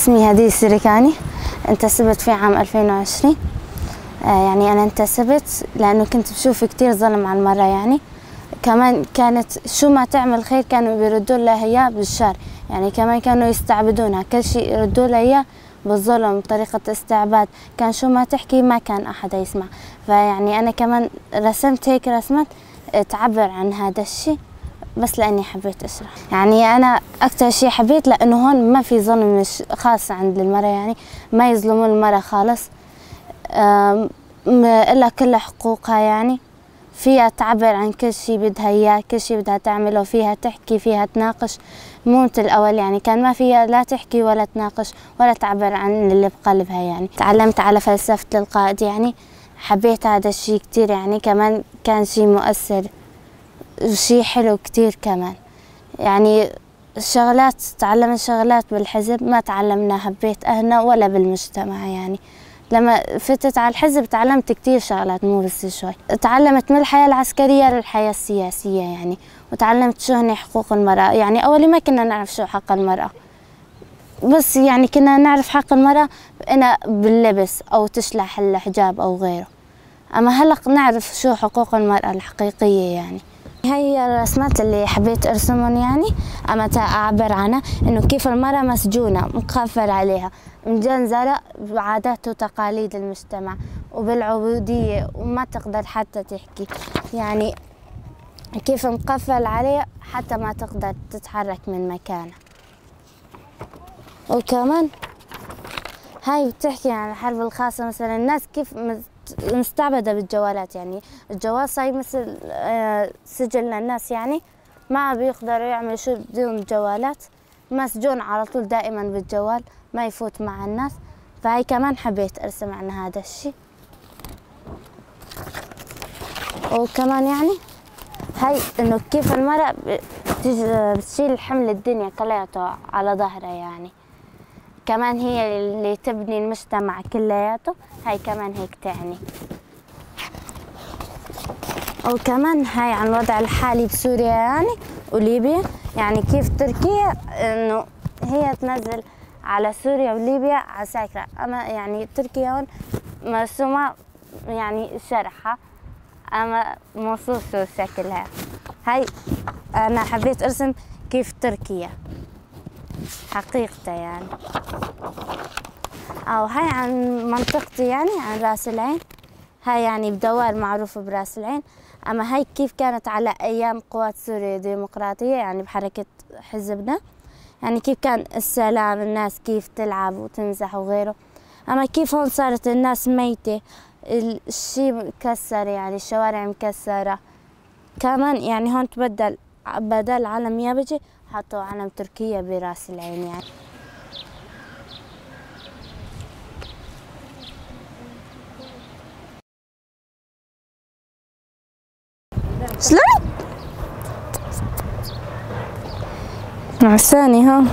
اسمي هدية السركاني، انتسبت في عام 2020. يعني أنا انتسبت لأنه كنت بشوف كتير ظلم على المرأة، يعني كمان كانت شو ما تعمل خير كانوا بيردوا لها إياه بالشر، يعني كمان كانوا يستعبدونها، كل شيء يردوا لها إياه بالظلم، بطريقة استعباد، كان شو ما تحكي ما كان أحد يسمع. فيعني أنا كمان رسمت هيك رسمت تعبر عن هذا الشيء، بس لأني حبيت أشرح. يعني أنا أكتر شيء حبيت لأنه هون ما في ظلم خاص عند المرأة، يعني ما يظلمون المرأة خالص، إلا كل حقوقها، يعني فيها تعبر عن كل شيء بدها إياه، كل شيء بدها تعمله، فيها تحكي، فيها تناقش، مو مثل الأول يعني كان ما فيها لا تحكي ولا تناقش ولا تعبر عن اللي بقلبها. يعني تعلمت على فلسفة القائد، يعني حبيت هذا الشيء كتير، يعني كمان كان شيء مؤثر وشيء حلو كتير كمان. يعني الشغلات تعلمنا شغلات بالحزب ما تعلمناها ببيت أهلنا ولا بالمجتمع. يعني لما فتت على الحزب تعلمت كتير شغلات، مو بس شوي. تعلمت من الحياة العسكرية للحياة السياسية، يعني وتعلمت شو هني حقوق المرأة. يعني أول ما كنا نعرف شو حق المرأة، بس يعني كنا نعرف حق المرأة إنها باللبس أو تشلح الحجاب أو غيره، أما هلأ نعرف شو حقوق المرأة الحقيقية. يعني هي الرسمات اللي حبيت أرسمهم، يعني أما أعبر عنها إنه كيف المرأة مسجونة مقفل عليها مجنزرة بعادات وتقاليد المجتمع وبالعبودية وما تقدر حتى تحكي، يعني كيف مقفل عليها حتى ما تقدر تتحرك من مكانها. وكمان هاي بتحكي عن الحرب الخاصة، مثلا الناس كيف مستعبدة بالجوالات، يعني الجوال صاير مثل سجن للناس، يعني ما بيقدروا يعملوا شو بدون جوالات، مسجون على طول دائما بالجوال ما يفوت مع الناس. فهي كمان حبيت أرسم عن هذا الشيء. وكمان يعني هاي إنه كيف المرأة بتشيل حمل الدنيا كلياته على ظهرها، يعني كمان هي اللي تبني المجتمع كلياته، هاي كمان هيك تعني. وكمان هاي عن الوضع الحالي بسوريا يعني وليبيا، يعني كيف تركيا إنه هي تنزل على سوريا وليبيا عساكر، أما يعني تركيا هون مرسومة يعني شرحها، أما موصوف شو شكلها. هاي أنا حبيت أرسم كيف تركيا حقيقته يعني. أو هاي عن منطقتي، يعني عن راس العين، هاي يعني بدوار معروف براس العين، أما هاي كيف كانت على أيام قوات سوريا الديمقراطية، يعني بحركة حزبنا، يعني كيف كان السلام، الناس كيف تلعب وتمزح وغيره. أما كيف هون صارت الناس ميتة، الشي مكسر، يعني الشوارع مكسرة. كمان يعني هون تبدل، بدل علم يابجي حطوا علم تركيا براس العين. يعني شلون؟ عساني ها.